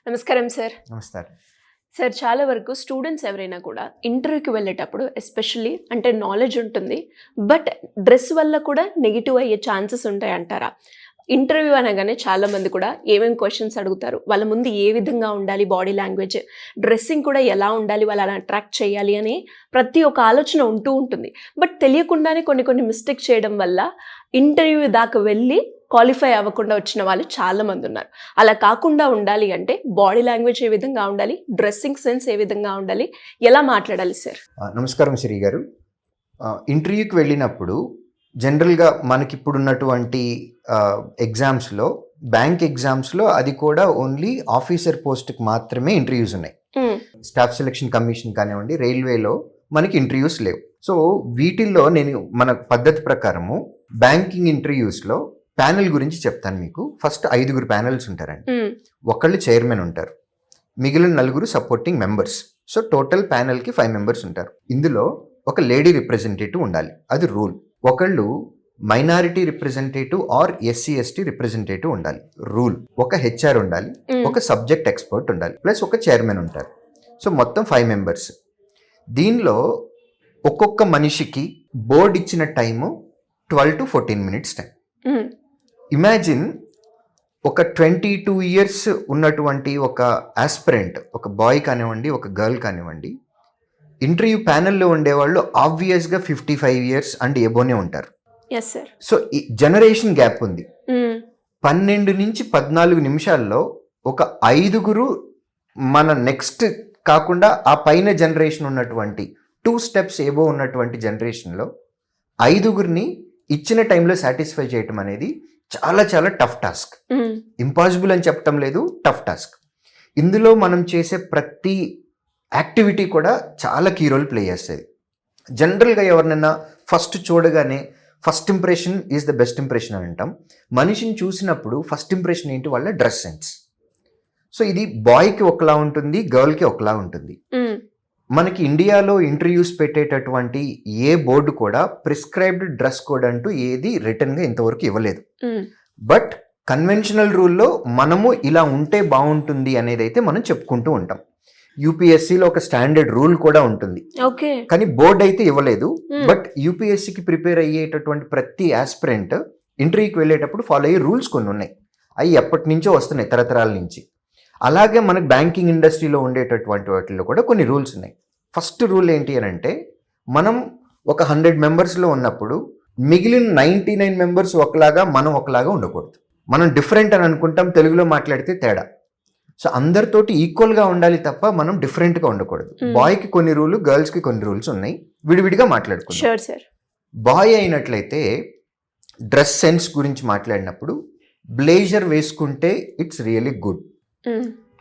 నమస్కారం సార్. నమస్కారం సార్, చాలా వరకు స్టూడెంట్స్ ఎవరైనా కూడా ఇంటర్వ్యూకి వెళ్ళేటప్పుడు ఎస్పెషల్లీ అంటే నాలెడ్జ్ ఉంటుంది, బట్ డ్రెస్ వల్ల కూడా నెగిటివ్ అయ్యే ఛాన్సెస్ ఉంటాయి అంటారా? ఇంటర్వ్యూ అనగానే చాలామంది కూడా ఏమేమి క్వశ్చన్స్ అడుగుతారు, వాళ్ళ ముందు ఏ విధంగా ఉండాలి, బాడీ లాంగ్వేజ్, డ్రెస్సింగ్ కూడా ఎలా ఉండాలి, వాళ్ళని అట్రాక్ట్ చేయాలి అని ప్రతి ఒక్క ఆలోచన ఉంటూ ఉంటుంది. బట్ తెలియకుండానే కొన్ని మిస్టేక్ చేయడం వల్ల ఇంటర్వ్యూ దాకా వెళ్ళి క్వాలిఫై అవ్వకుండా వచ్చిన వాళ్ళు చాలామంది ఉన్నారు. అలా కాకుండా ఉండాలి అంటే బాడీ లాంగ్వేజ్ ఏ విధంగా ఉండాలి, డ్రెస్సింగ్ సెన్స్ ఏ విధంగా ఉండాలి, ఎలా మాట్లాడాలి సార్? నమస్కారం శ్రీ గారు. ఇంటర్వ్యూకి వెళ్ళినప్పుడు జనరల్గా మనకిప్పుడున్నటువంటి ఎగ్జామ్స్లో, బ్యాంక్ ఎగ్జామ్స్లో అది కూడా ఓన్లీ ఆఫీసర్ పోస్ట్కి మాత్రమే ఇంటర్వ్యూస్ ఉన్నాయి. స్టాఫ్ సెలక్షన్ కమిషన్ కానివ్వండి, రైల్వేలో మనకి ఇంటర్వ్యూస్ లేవు. సో వీటిల్లో నేను మన పద్ధతి ప్రకారము బ్యాంకింగ్ ఇంటర్వ్యూస్లో ప్యానెల్ గురించి చెప్తాను మీకు. ఫస్ట్ 5 ప్యానెల్స్ ఉంటారండి. ఒకళ్ళు చైర్మన్ ఉంటారు, మిగిలిన 4 సపోర్టింగ్ మెంబర్స్. సో టోటల్ ప్యానెల్కి 5 మెంబర్స్ ఉంటారు. ఇందులో ఒక లేడీ రిప్రజెంటేటివ్ ఉండాలి, అది రూల్. ఒకళ్ళు minority representative or SC/ST representative ఉండాలి, రూల్. ఒక HR ఉండాలి, ఒక సబ్జెక్ట్ ఎక్స్పర్ట్ ఉండాలి, ప్లస్ ఒక చైర్మన్ ఉంటారు. సో మొత్తం 5 మెంబర్స్. దీనిలో ఒక్కొక్క మనిషికి బోర్డు ఇచ్చిన time 12 to 14 minutes time. Imagine ఒక 22 years ఉన్నటువంటి ఒక ఆస్పిరెంట్, ఒక బాయ్ కానివ్వండి, ఒక గర్ల్ కానివ్వండి, ఇంటర్వ్యూ ప్యానెల్లో ఉండేవాళ్ళు ఆబ్వియస్గా 55 years అండ్ ఎబోనే ఉంటారు. సో ఈ జనరేషన్ గ్యాప్ ఉంది. 12 నుంచి 14 నిమిషాల్లో ఒక 5 మన నెక్స్ట్ కాకుండా ఆ పైన జనరేషన్ ఉన్నటువంటి 2 steps ఏబో ఉన్నటువంటి జనరేషన్లో 5 ఇచ్చిన టైంలో సాటిస్ఫై చేయటం అనేది చాలా చాలా టఫ్ టాస్క్. ఇంపాసిబుల్ అని చెప్పటం లేదు, టఫ్ టాస్క్. ఇందులో మనం చేసే ప్రతి యాక్టివిటీ కూడా చాలా కీ రోల్ ప్లే చేస్తుంది. జనరల్గా ఎవరినైనా ఫస్ట్ చూడగానే first impression is the best impression అని అంటాం. మనిషిని చూసినప్పుడు ఫస్ట్ ఇంప్రెషన్ ఏంటి? వాళ్ళ డ్రెస్ సెన్స్. సో ఇది బాయ్కి ఒకలా ఉంటుంది, గర్ల్కి ఒకలా ఉంటుంది. మనకి ఇండియాలో ఇంటర్వ్యూస్ పెట్టేటటువంటి ఏ బోర్డు కూడా ప్రిస్క్రైబ్డ్ డ్రెస్ కోడ్ అంటూ ఏది రిటర్న్గా ఇంతవరకు ఇవ్వలేదు. బట్ కన్వెన్షనల్ రూల్లో మనము ఇలా ఉంటే బాగుంటుంది అనేది అయితే మనం చెప్పుకుంటూ ఉంటాం. UPSCలో ఒక స్టాండర్డ్ రూల్ కూడా ఉంటుంది, కానీ బోర్డు అయితే ఇవ్వలేదు. బట్ UPSCకి ప్రిపేర్ అయ్యేటటువంటి ప్రతి ఆస్పిరెంట్ ఇంటర్వ్యూకి వెళ్ళేటప్పుడు ఫాలో అయ్యే రూల్స్ కొన్ని ఉన్నాయి. అవి ఎప్పటి నుంచో వస్తున్నాయి, తరతరాల నుంచి. అలాగే మనకు బ్యాంకింగ్ ఇండస్ట్రీలో ఉండేటటువంటి వాటిల్లో కూడా కొన్ని రూల్స్ ఉన్నాయి. ఫస్ట్ రూల్ ఏంటి అని అంటే, మనం ఒక 100 మెంబర్స్లో ఉన్నప్పుడు మిగిలిన 99 మెంబర్స్ ఒకలాగా, మనం ఒకలాగా ఉండకూడదు. మనం డిఫరెంట్ అని అనుకుంటాం, తెలుగులో మాట్లాడితే తేడా. సో అందరితోటి ఈక్వల్గా ఉండాలి తప్ప మనం డిఫరెంట్గా ఉండకూడదు. బాయ్కి కొన్ని రూల్, గర్ల్స్కి కొన్ని రూల్స్ ఉన్నాయి, విడివిడిగా మాట్లాడుకుంటాం. బాయ్ అయినట్లయితే డ్రెస్ సెన్స్ గురించి మాట్లాడినప్పుడు బ్లేజర్ వేసుకుంటే ఇట్స్ రియలీ గుడ్.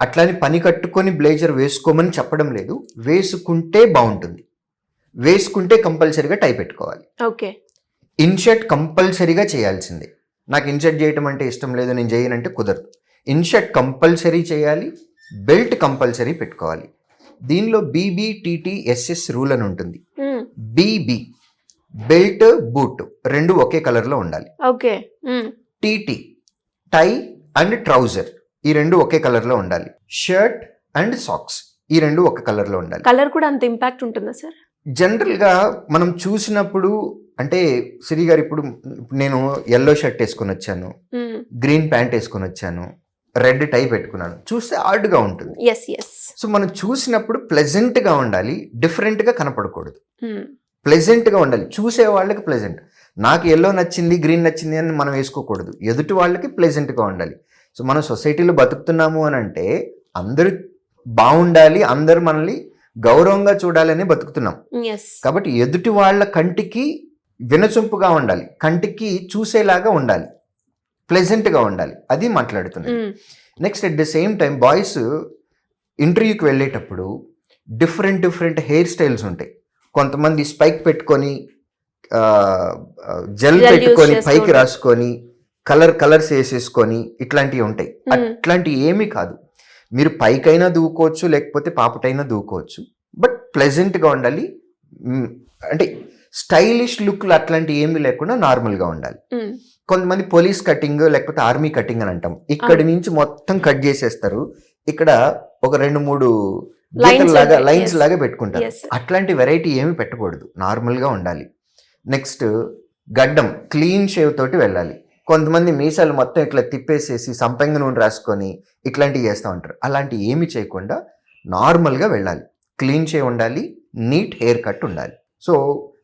అట్లాని పని కట్టుకొని బ్లేజర్ వేసుకోమని చెప్పడం లేదు, వేసుకుంటే బాగుంటుంది. వేసుకుంటే కంపల్సరీగా టై పెట్టుకోవాలి. ఇన్షర్ట్ కంపల్సరీగా చేయాల్సిందే. నాకు ఇన్షర్ట్ చేయటం అంటే ఇష్టం లేదు, నేను చేయనంటే కుదరదు. ఇన్షర్ట్ కంపల్సరీ చేయాలి, బెల్ట్ కంపల్సరీ పెట్టుకోవాలి. దీనిలో BBTTSS రూల్ అని ఉంటుంది. BB బెల్ట్, బూట్ 2 ఒకే కలర్లో ఉండాలి. TT టై అండ్ ట్రౌజర్ ఈ 2 ఒకే కలర్లో ఉండాలి. షర్ట్ అండ్ సాక్స్ ఈ 2 ఒక కలర్లో ఉండాలి. కలర్ కూడా అంత ఇంపాక్ట్ ఉంటుందా సార్? జనరల్గా మనం చూసినప్పుడు అంటే శ్రీ గారు, ఇప్పుడు నేను ఎల్లో షర్ట్ వేసుకొని వచ్చాను, గ్రీన్ ప్యాంట్ వేసుకొని వచ్చాను, రెడ్ టై పెట్టుకున్నాను, చూస్తే ఆర్డ్గా ఉంటుంది. సో మనం చూసినప్పుడు ప్లెజెంట్గా ఉండాలి, డిఫరెంట్గా కనపడకూడదు. ప్లెజెంట్గా ఉండాలి, చూసే వాళ్ళకి ప్లెజెంట్. నాకు ఎల్లో నచ్చింది, గ్రీన్ నచ్చింది అని మనం వేసుకోకూడదు, ఎదుటి వాళ్ళకి ప్లెజెంట్గా ఉండాలి. సో మనం సొసైటీలో బతుకుతున్నాము అని అంటే అందరూ బాగుండాలి, అందరూ మనల్ని గౌరవంగా చూడాలని బతుకుతున్నాం. కాబట్టి ఎదుటి వాళ్ళ కంటికి వినసొంపుగా ఉండాలి, కంటికి చూసేలాగా ఉండాలి, ప్లెజెంట్గా ఉండాలి, అది మాట్లాడుతుంది. Next at the same time boys ఇంటర్వ్యూకి వెళ్ళేటప్పుడు డిఫరెంట్ హెయిర్ స్టైల్స్ ఉంటాయి. కొంతమంది స్పైక్ పెట్టుకొని, జెల్ పెట్టుకొని, పైకి రాసుకొని, కలర్స్ వేసేసుకొని ఇట్లాంటివి ఉంటాయి. అట్లాంటివి ఏమీ కాదు. మీరు పైకైనా దూకోవచ్చు, లేకపోతే పాపటైనా దూకోవచ్చు, బట్ ప్లెజెంట్గా ఉండాలి. అంటే స్టైలిష్ లుక్లు అట్లాంటివి ఏమీ లేకుండా నార్మల్గా ఉండాలి. కొంతమంది పోలీస్ కటింగ్ లేకపోతే ఆర్మీ కటింగ్ అని అంటాం, ఇక్కడి నుంచి మొత్తం కట్ చేసేస్తారు, ఇక్కడ ఒక 2-3 Lines లాగా ఉంటాయి. Lines Yes. లాగా పెట్టుకుంటారు. Yes. అట్లాంటి వెరైటీ ఏమి పెట్టకూడదు, నార్మల్గా ఉండాలి. నెక్స్ట్ గడ్డం క్లీన్ షేవ్ తోటి వెళ్ళాలి. కొంతమంది మీసాలు మొత్తం ఇట్లా తిప్పేసేసి సంపంగి నూనె రాసుకొని ఇట్లాంటివి చేస్తూ ఉంటారు. అలాంటివి ఏమి చేయకుండా నార్మల్గా వెళ్ళాలి. క్లీన్ షేవ్ ఉండాలి, నీట్ హెయిర్ కట్ ఉండాలి. సో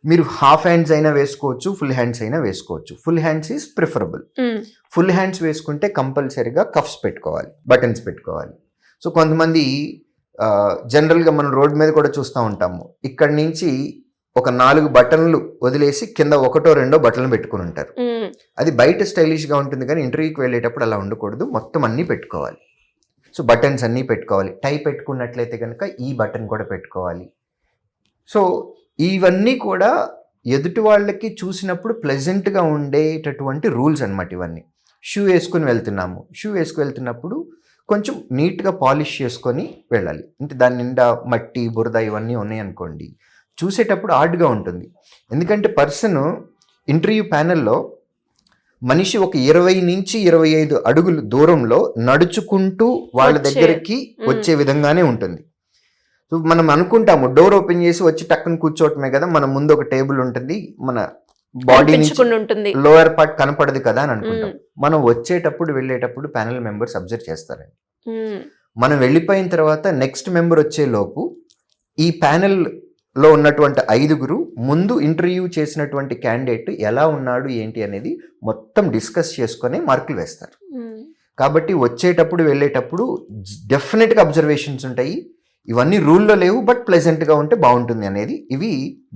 మీరు హాఫ్ హ్యాండ్స్ అయినా వేసుకోవచ్చు, ఫుల్ హ్యాండ్స్ అయినా వేసుకోవచ్చు. Full hands is preferable. Full hands వేసుకుంటే కంపల్సరీగా కఫ్స్ పెట్టుకోవాలి, బటన్స్ పెట్టుకోవాలి. సో కొంతమంది జనరల్గా మనం రోడ్ మీద కూడా చూస్తూ ఉంటాము, ఇక్కడి నుంచి ఒక 4 బటన్లు వదిలేసి కింద 1-2 బటన్లు పెట్టుకుని ఉంటారు. అది బయట స్టైలిష్గా ఉంటుంది, కానీ ఇంటర్వ్యూకి వెళ్ళేటప్పుడు అలా ఉండకూడదు, మొత్తం అన్నీ పెట్టుకోవాలి. సో బటన్స్ అన్నీ పెట్టుకోవాలి. టై పెట్టుకున్నట్లయితే కనుక ఈ బటన్ కూడా పెట్టుకోవాలి. సో ఇవన్నీ కూడా ఎదుటి వాళ్ళకి చూసినప్పుడు ప్లెజెంట్గా ఉండేటటువంటి రూల్స్ అన్నమాట ఇవన్నీ. షూ వేసుకుని వెళ్తున్నాము, షూ వెళ్తున్నప్పుడు కొంచెం నీట్గా పాలిష్ చేసుకొని వెళ్ళాలి. అంటే దాని నిండా మట్టి బురద ఇవన్నీ ఉన్నాయి అనుకోండి, చూసేటప్పుడు ఆడ్గా ఉంటుంది. ఎందుకంటే ఇంటర్వ్యూ ప్యానెల్లో మనిషి ఒక 20-25 అడుగులు దూరంలో నడుచుకుంటూ వాళ్ళ దగ్గరికి వచ్చే విధంగానే ఉంటుంది. సో మనం అనుకుంటాము డోర్ ఓపెన్ చేసి వచ్చి టక్కన కూర్చోవటమే కదా, మన ముందు ఒక టేబుల్ ఉంటుంది, మన బాడీ నుంచి లోయర్ పార్ట్ కనపడదు కదా అని అనుకుంటాం. మనం వచ్చేటప్పుడు వెళ్ళేటప్పుడు ప్యానెల్ మెంబర్స్ అబ్జర్వ్ చేస్తారండి. మనం వెళ్ళిపోయిన తర్వాత నెక్స్ట్ మెంబర్ వచ్చే లోపు ఈ ప్యానెల్ లో ఉన్నటువంటి 5 ముందు ఇంటర్వ్యూ చేసినటువంటి క్యాండిడేట్ ఎలా ఉన్నాడు ఏంటి అనేది మొత్తం డిస్కస్ చేసుకొని మార్కులు వేస్తారు. కాబట్టి వచ్చేటప్పుడు వెళ్ళేటప్పుడు డెఫినెట్గా అబ్జర్వేషన్స్ ఉంటాయి. ఇవన్నీ రూల్లో లేవు, బట్ ప్లెజెంట్గా ఉంటే బాగుంటుంది అనేది ఇవి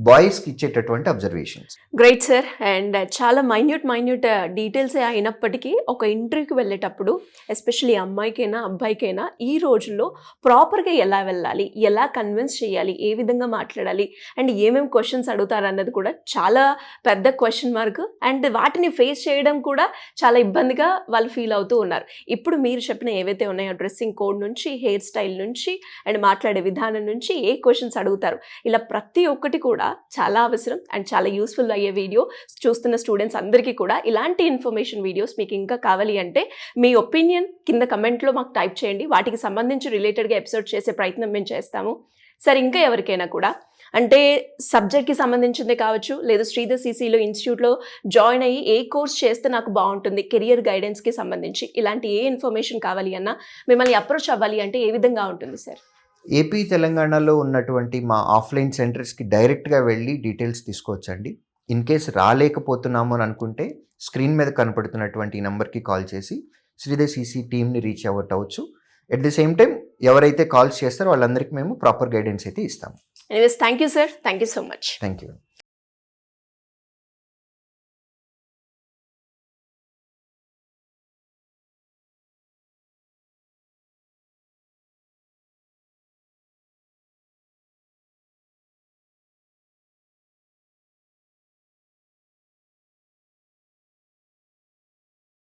బాయ్స్కి ఇచ్చేటటువంటి అబ్జర్వేషన్స్. Great sir. అండ్ చాలా మైన్యూట్ డీటెయిల్సే అయినప్పటికీ ఒక ఇంటర్వ్యూకి వెళ్ళేటప్పుడు ఎస్పెషల్లీ అమ్మాయికైనా అబ్బాయికైనా ఈ రోజుల్లో ప్రాపర్గా ఎలా వెళ్ళాలి, ఎలా కన్విన్స్ చేయాలి, ఏ విధంగా మాట్లాడాలి అండ్ ఏమేమి క్వశ్చన్స్ అడుగుతారు అన్నది కూడా చాలా పెద్ద క్వశ్చన్ మార్క్. అండ్ వాటిని ఫేస్ చేయడం కూడా చాలా ఇబ్బందిగా వాళ్ళు ఫీల్ అవుతూ ఉన్నారు. ఇప్పుడు మీరు చెప్పిన ఏవైతే ఉన్నాయో డ్రెస్సింగ్ కోడ్ నుంచి, హెయిర్ స్టైల్ నుంచి అండ్ మాట్లాడే విధానం నుంచి ఏ క్వశ్చన్స్ అడుగుతారు, ఇలా ప్రతి ఒక్కటి కూడా చాలా అవసరం అండ్ చాలా యూస్ఫుల్ అయ్యే వీడియో. చూస్తున్న స్టూడెంట్స్ అందరికీ కూడా ఇలాంటి ఇన్ఫర్మేషన్ వీడియోస్ మీకు ఇంకా కావాలి అంటే మీ ఒపీనియన్ కింద కమెంట్లో మాకు టైప్ చేయండి. వాటికి సంబంధించి రిలేటెడ్గా ఎపిసోడ్ చేసే ప్రయత్నం మేము చేస్తాము. సార్ ఇంకా ఎవరికైనా కూడా అంటే సబ్జెక్ట్కి సంబంధించిందే కావచ్చు, లేదా శ్రీధర్ సిసిలో ఇన్స్టిట్యూట్లో జాయిన్ అయ్యి ఏ కోర్స్ చేస్తే నాకు బాగుంటుంది, కెరియర్ గైడెన్స్కి సంబంధించి ఇలాంటి ఏ ఇన్ఫర్మేషన్ కావాలి అన్నా మిమ్మల్ని అప్రోచ్ అవ్వాలి అంటే ఏ విధంగా ఉంటుంది సార్? ఏపీ తెలంగాణలో ఉన్నటువంటి మా ఆఫ్లైన్ సెంటర్స్కి డైరెక్ట్గా వెళ్ళి డీటెయిల్స్ తీసుకోవచ్చండి. ఇన్ కేస్ రాలేకపోతున్నాము అని అనుకుంటే స్క్రీన్ మీద కనపడుతున్నటువంటి నెంబర్కి కాల్ చేసి శ్రీధర్ సిసి టీమ్ని రీచ్ అవ్వచ్చు. ఎట్ ది సేమ్ టైం ఎవరైతే కాల్స్ చేస్తారో వాళ్ళందరికీ మేము ప్రాపర్ గైడెన్స్ అయితే ఇస్తాము. Anyways thank you sir, thank you so much. Thank you.